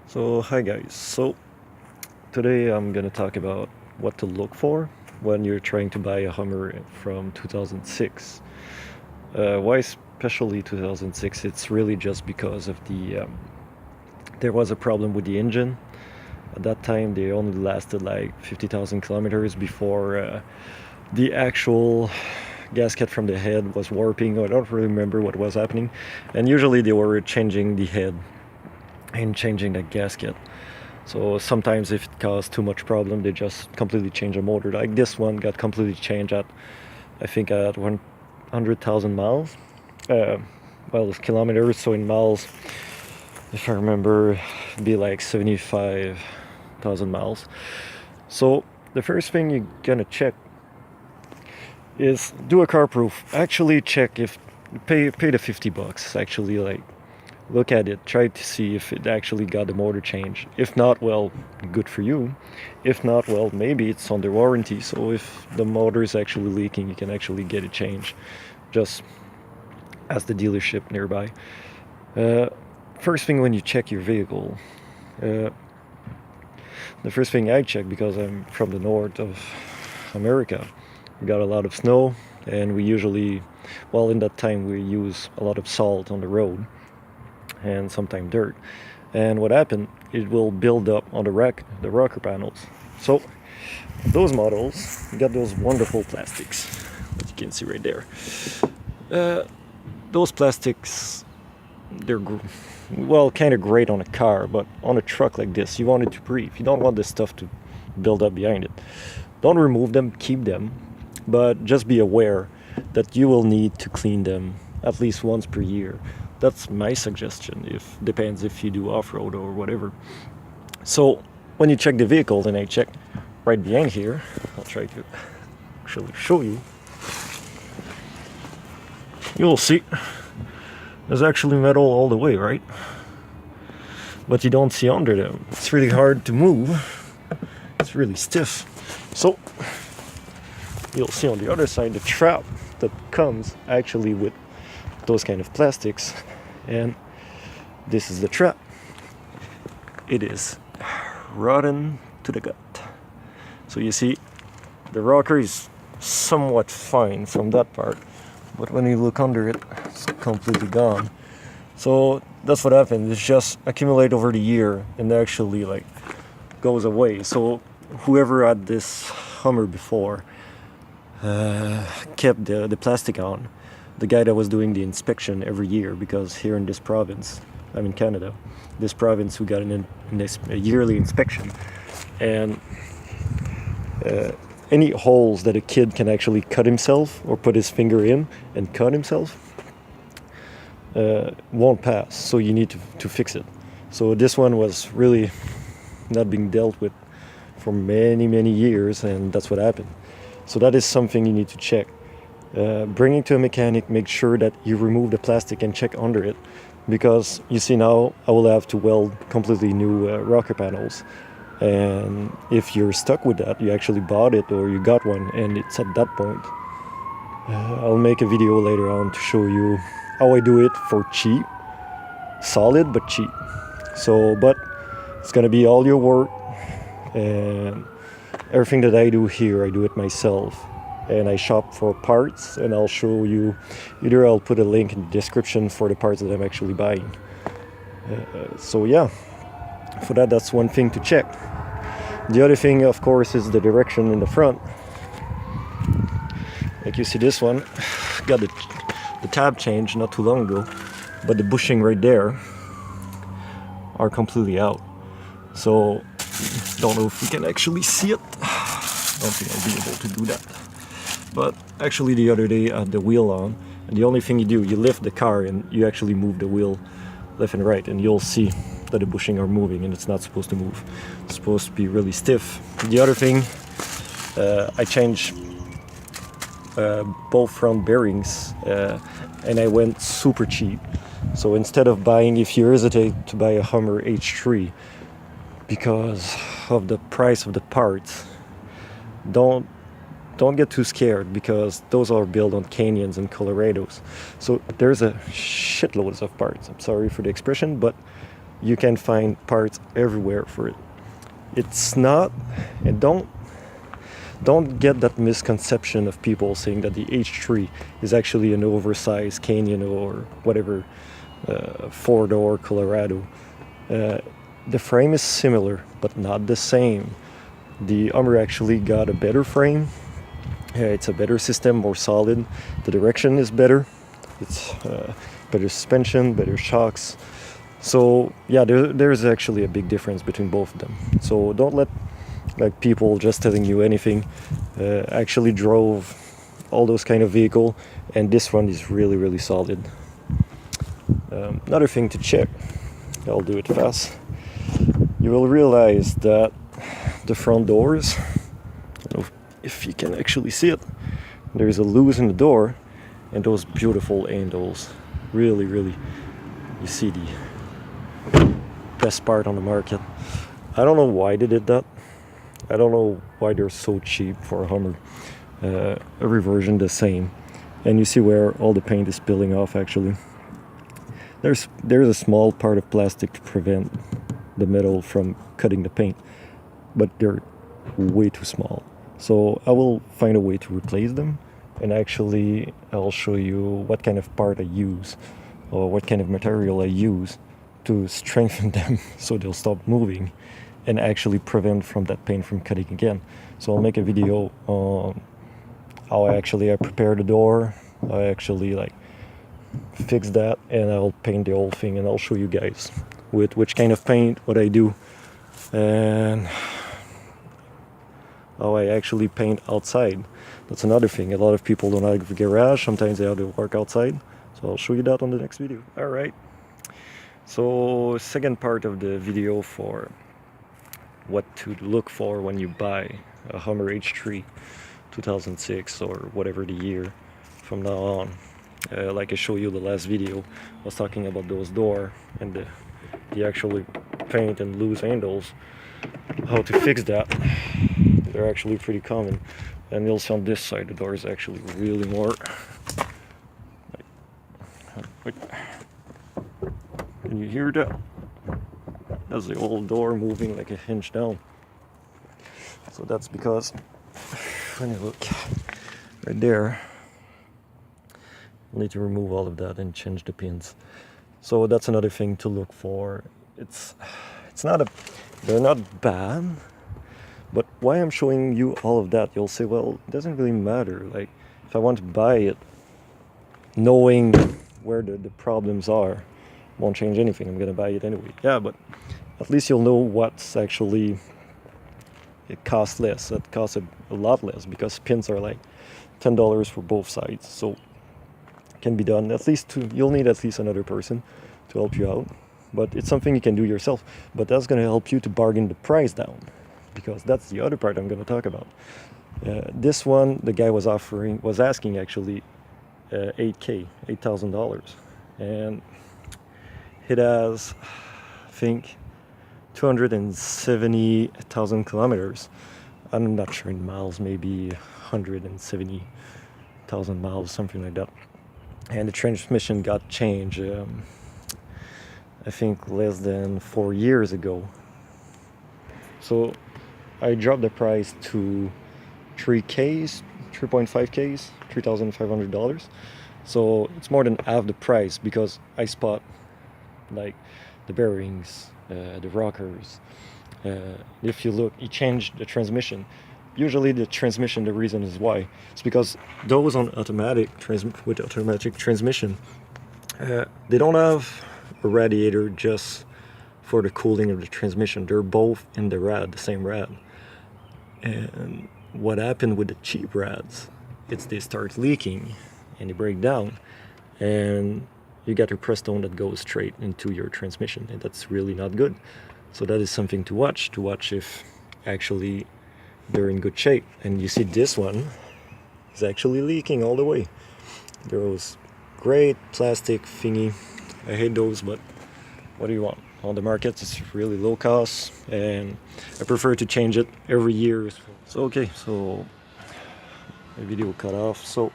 So hi guys, so today I'm gonna talk about what to look for when you're trying to buy a Hummer from 2006. Why especially 2006? It's really just because of there was a problem with the engine. At that time they only lasted like 50,000 kilometers before the actual gasket from the head was warping. I don't really remember what was happening, and usually they were changing the head and changing the gasket. So sometimes if it caused too much problem, they just completely change the motor. Like this one got completely changed at, I think at 100,000 miles. Well, it's kilometers, so in miles, if I remember, it'd be like 75,000 miles. So the first thing you're gonna check is do a car proof. Actually check if, pay the 50 bucks, actually like look at it, try to see if it actually got the motor changed. If not, well, good for you. If not, well, maybe it's under warranty, so if the motor is actually leaking, you can actually get it changed. Just ask the dealership nearby. First thing when you check your vehicle, the first thing I check, because I'm from the north of America, we got a lot of snow, and we usually, well, in that time we use a lot of salt on the road and sometimes dirt. And what happened, it will build up on the rocker panels. So those models got those wonderful plastics that you can see right there. Those plastics, they're well, kind of great on a car, but on a truck like this, you want it to breathe. You don't want this stuff to build up behind it. Don't remove them, keep them, but just be aware that you will need to clean them at least once per year. That's my suggestion. If depends if you do off-road or whatever. So when you check the vehicle, then I check right behind here. I'll try to actually show you. You'll see there's actually metal all the way, right? But you don't see under them. It's really hard to move. It's really stiff. So you'll see on the other side the trap that comes actually with those kind of plastics, and this is the trap. It is rotten to the gut. So you see the rocker is somewhat fine from that part, but when you look under it, it's completely gone. So that's what happens. It's just accumulate over the year and actually like goes away. So whoever had this Hummer before kept the plastic on. The guy that was doing the inspection every year, because here in this province, I'm in Canada, this province we got a yearly inspection, and any holes that a kid can actually cut himself or put his finger in and cut himself won't pass, so you need to fix it. So this one was really not being dealt with for many years, and that's what happened. So that is something you need to check. Bring it to a mechanic, make sure that you remove the plastic and check under it, because you see now I will have to weld completely new rocker panels, and if you're stuck with that, you actually bought it or you got one and it's at that point. I'll make a video later on to show you how I do it for cheap, solid but cheap. So, but it's gonna be all your work, and everything that I do here, I do it myself. And I shop for parts, and I'll show you, either I'll put a link in the description for the parts that I'm actually buying. So yeah, for that's one thing to check. The other thing, of course, is the direction in the front. Like you see this one, got the tab changed not too long ago, but the bushing right there are completely out. So don't know if we can actually see it. Don't think I'll be able to do that. But actually the other day I had the wheel on, and the only thing you do, you lift the car and you actually move the wheel left and right, and you'll see that the bushing are moving, and it's not supposed to move. It's supposed to be really stiff. The other thing, I changed both front bearings, and I went super cheap. So instead of buying, if you hesitate to buy a Hummer H3 because of the price of the parts, don't get too scared, because those are built on canyons and Colorados. So there's a shitloads of parts. I'm sorry for the expression, but you can find parts everywhere for it. It's not, and don't get that misconception of people saying that the H3 is actually an oversized Canyon or whatever, four-door Colorado. The frame is similar, but not the same. The Hummer actually got a better frame. It's a better system, more solid. The direction is better. It's better suspension, better shocks. So yeah, there's actually a big difference between both of them. So don't let like people just telling you anything. Actually drove all those kind of vehicle, and this one is really, really solid. Another thing to check, I'll do it fast. You will realize that the front doors, I don't know if you can actually see it, there's a loose in the door, and those beautiful handles. Really, really, you see the best part on the market. I don't know why they did that. I don't know why they're so cheap for a Hummer. Every version the same, and you see where all the paint is peeling off. Actually, there's a small part of plastic to prevent the metal from cutting the paint, but they're way too small. So I will find a way to replace them, and actually I'll show you what kind of part I use or what kind of material I use to strengthen them so they'll stop moving and actually prevent from that paint from cutting again. So I'll make a video on how I prepare the door, I actually like fix that, and I'll paint the whole thing, and I'll show you guys with which kind of paint, what I do, and how I actually paint outside. That's another thing. A lot of people don't have a garage. Sometimes they have to work outside. So I'll show you that on the next video. Alright. So second part of the video for what to look for when you buy a Hummer H3 2006 or whatever the year from now on. Like I showed you the last video, I was talking about those door and the actually paint and loose handles. How to fix that. They're actually pretty common. And you'll see on this side the door is actually really more like, can you hear that? That's the old door moving like a hinge down. So that's because when you look right there, you need to remove all of that and change the pins. So that's another thing to look for. They're not bad, but why I'm showing you all of that, you'll say, well, it doesn't really matter. Like, if I want to buy it, knowing where the problems are won't change anything. I'm gonna buy it anyway. Yeah, but at least you'll know what's actually, it costs less. It costs a lot less because pins are like $10 for both sides. So it can be done. At least you'll need at least another person to help you out. But it's something you can do yourself. But that's gonna help you to bargain the price down, because that's the other part I'm gonna talk about. This one, the guy was asking actually $8,000, and it has, I think, 270,000 kilometers. I'm not sure in miles, maybe 170,000 miles, something like that. And the transmission got changed, I think less than 4 years ago. So I dropped the price to 3Ks, 3.5Ks, $3,500. So it's more than half the price, because I spot like the bearings, the rockers. If you look, he changed the transmission. Usually the transmission, the reason is why. It's because those on automatic with automatic transmission, they don't have a radiator just for the cooling of the transmission. They're both in the rad, the same rad. And what happened with the cheap rads, it's they start leaking and they break down, and you got a Prestone that goes straight into your transmission, and that's really not good. So that is something to watch if actually they're in good shape. And you see this one is actually leaking all the way. Those great plastic thingy, I hate those, but what do you want? On the market, it's really low cost, and I prefer to change it every year. So okay, so my video cut off. So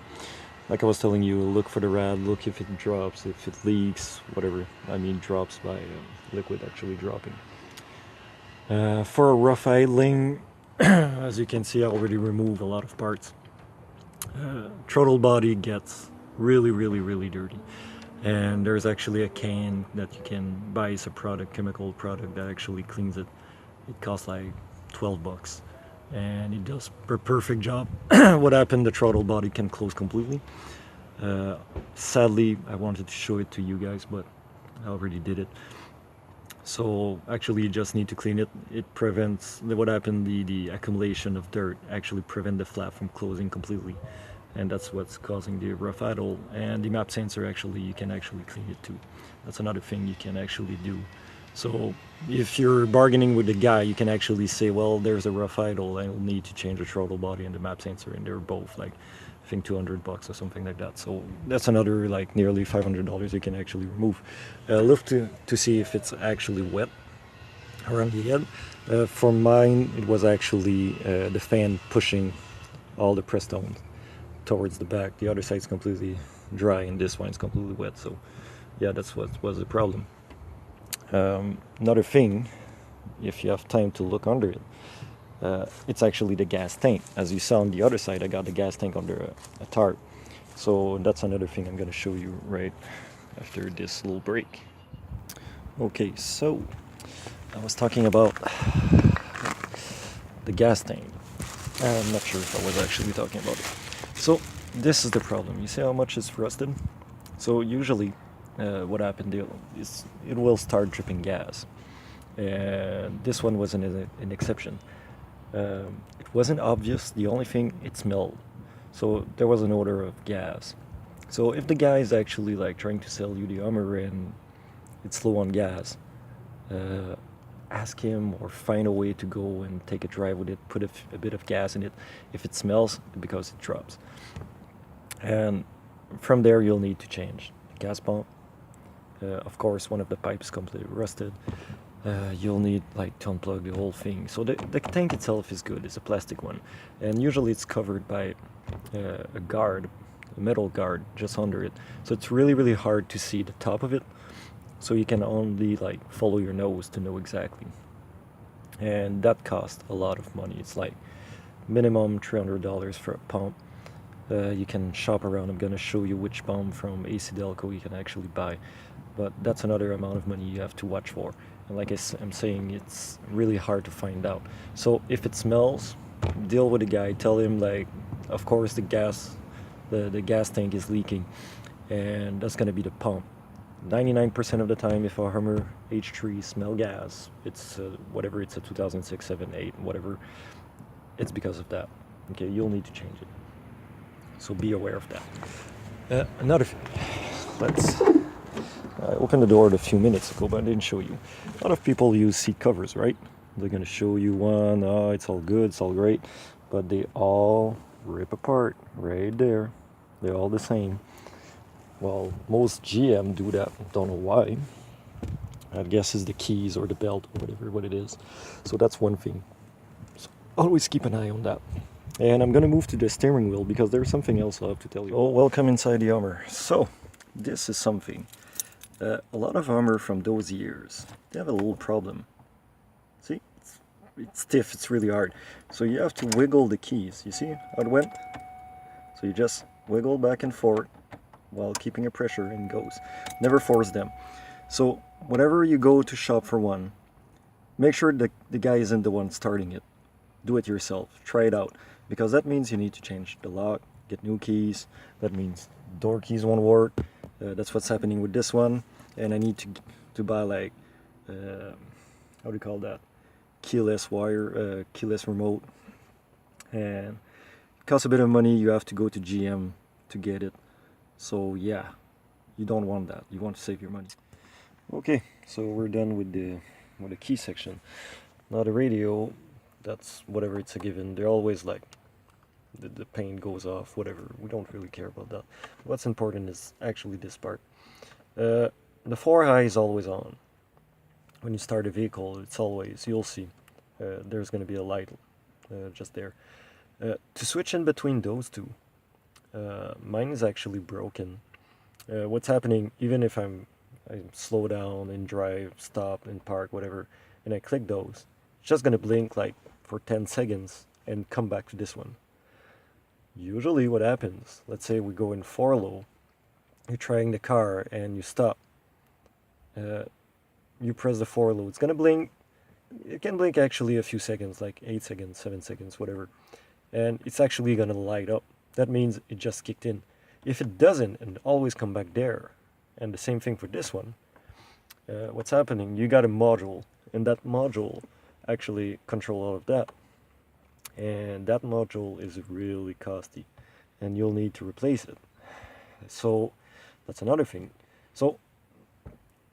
like I was telling you, look for the rad, look if it drops, if it leaks, whatever. I mean drops by liquid actually dropping. For a rough idling, as you can see, I already removed a lot of parts. Throttle body gets really dirty, and there's actually a can that you can buy as a product, chemical product, that actually cleans it. It costs like 12 bucks, and it does a perfect job. What happened, the throttle body can close completely. Sadly, I wanted to show it to you guys, but I already did it. So actually you just need to clean it. It prevents, what happened, the accumulation of dirt actually prevent the flap from closing completely, and that's what's causing the rough idle. And the map sensor, actually you can actually clean it too. That's another thing you can actually do. So if you're bargaining with the guy, you can actually say, well, there's a rough idle, I'll need to change the throttle body and the map sensor, and they're both like, I think 200 bucks or something like that. So that's another like nearly $500 you can actually remove. Look to see if it's actually wet around the head. For mine, it was actually the fan pushing all the press down towards the back. The other side's completely dry, and this one's completely wet. So yeah, that's what was the problem. Another thing, if you have time to look under it, it's actually the gas tank. As you saw on the other side, I got the gas tank under a tarp. So that's another thing I'm going to show you right after this little break. Okay, so I was talking about the gas tank. I'm not sure if I was actually talking about it. So this is the problem. You see how much is rusted? So usually what happened is it will start dripping gas. And this one was an exception. It wasn't obvious. The only thing, it smelled. So there was an odor of gas. So if the guy is actually like trying to sell you the Hummer and it's low on gas, ask him or find a way to go and take a drive with it, put a bit of gas in it. If it smells, because it drops. And from there you'll need to change the gas pump. Of course, one of the pipes completely rusted. You'll need like to unplug the whole thing. So the tank itself is good. It's a plastic one, and usually it's covered by a guard, a metal guard just under it. So it's really hard to see the top of it. So you can only like follow your nose to know exactly. And that costs a lot of money. It's like minimum $300 for a pump. You can shop around. I'm gonna show you which pump from AC Delco you can actually buy, but that's another amount of money you have to watch for. And like I'm saying, it's really hard to find out. So if it smells, deal with the guy. Tell him like, of course the gas tank is leaking, and that's gonna be the pump. 99% of the time, if a Hummer H3 smell gas, it's whatever, it's a 2006, 7, 8, whatever, it's because of that. Okay, you'll need to change it. So be aware of that. I opened the door a few minutes ago, but I didn't show you. A lot of people use seat covers, right? They're going to show you one, oh, it's all good, it's all great, but they all rip apart right there. They're all the same. Well, most GM do that, don't know why. I guess it's the keys or the belt or whatever what it is. So that's one thing. So always keep an eye on that. And I'm gonna move to the steering wheel because there's something else I have to tell you. Oh, welcome inside the Hummer. So, this is something. A lot of Hummer from those years, they have a little problem. See, it's stiff, it's really hard. So you have to wiggle the keys. You see how it went? So you just wiggle back and forth while keeping a pressure, and it goes. Never force them. So whenever you go to shop for one, make sure the guy isn't the one starting it. Do it yourself. Try it out. Because that means you need to change the lock, get new keys. That means door keys won't work. That's what's happening with this one. And I need to buy like, how do you call that? Keyless wire, keyless remote. And it costs a bit of money. You have to go to GM to get it. So yeah, you don't want that. You want to save your money. Okay, so we're done with the key section. Now the radio, that's whatever, it's a given. They're always like, the paint goes off, whatever. We don't really care about that. What's important is actually this part. The 4-high is always on. When you start a vehicle, it's always, you'll see, there's going to be a light just there. To switch in between those two, Mine is actually broken. What's happening, even if I slow down and drive, stop and park, whatever, and I click those, it's just gonna blink like for 10 seconds and come back to this one. Usually what happens, let's say we go in 4 low, you're trying the car and you stop. Uh, you press the 4 low, it's gonna blink. It can blink actually a few seconds, like 8 seconds, 7 seconds, whatever. And it's actually gonna light up. That means it just kicked in. If it doesn't and always come back there, and the same thing for this one, what's happening? You got a module, and that module actually control all of that. And that module is really costly, and you'll need to replace it. So that's another thing. So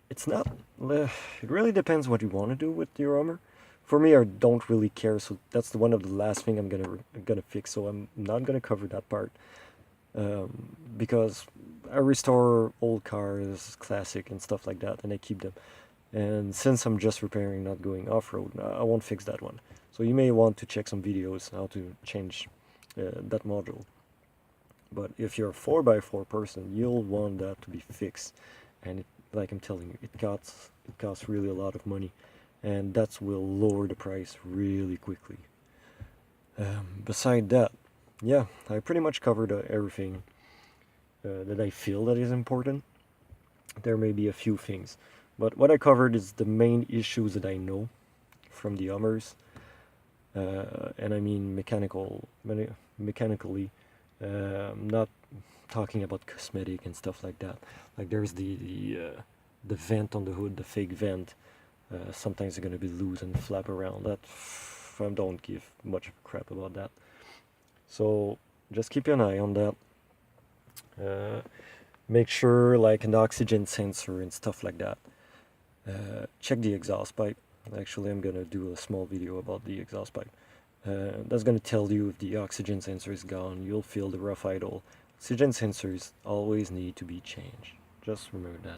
it's not. It really depends what you want to do with your armor. For me, I don't really care. So that's one of the last thing I'm gonna fix. So I'm not gonna cover that part because I restore old cars, classic and stuff like that, and I keep them. And since I'm just repairing, not going off-road, I won't fix that one. So you may want to check some videos how to change that module. But if you're a 4x4 person, you'll want that to be fixed. And it, like I'm telling you, it costs really a lot of money, and that will lower the price really quickly. Beside that, yeah, I pretty much covered everything that I feel that is important. There may be a few things, but what I covered is the main issues that I know from the Hummers, and I mean mechanically, not talking about cosmetic and stuff like that. Like there's the vent on the hood, the fake vent. Sometimes they're gonna be loose and flap around. That I don't give much of a crap about that. So just keep an eye on that. Uh, Make sure like an oxygen sensor and stuff like that. Check the exhaust pipe. Actually, I'm gonna do a small video about the exhaust pipe. That's gonna tell you if the oxygen sensor is gone. You'll feel the rough idle. Oxygen sensors always need to be changed. Just remember that.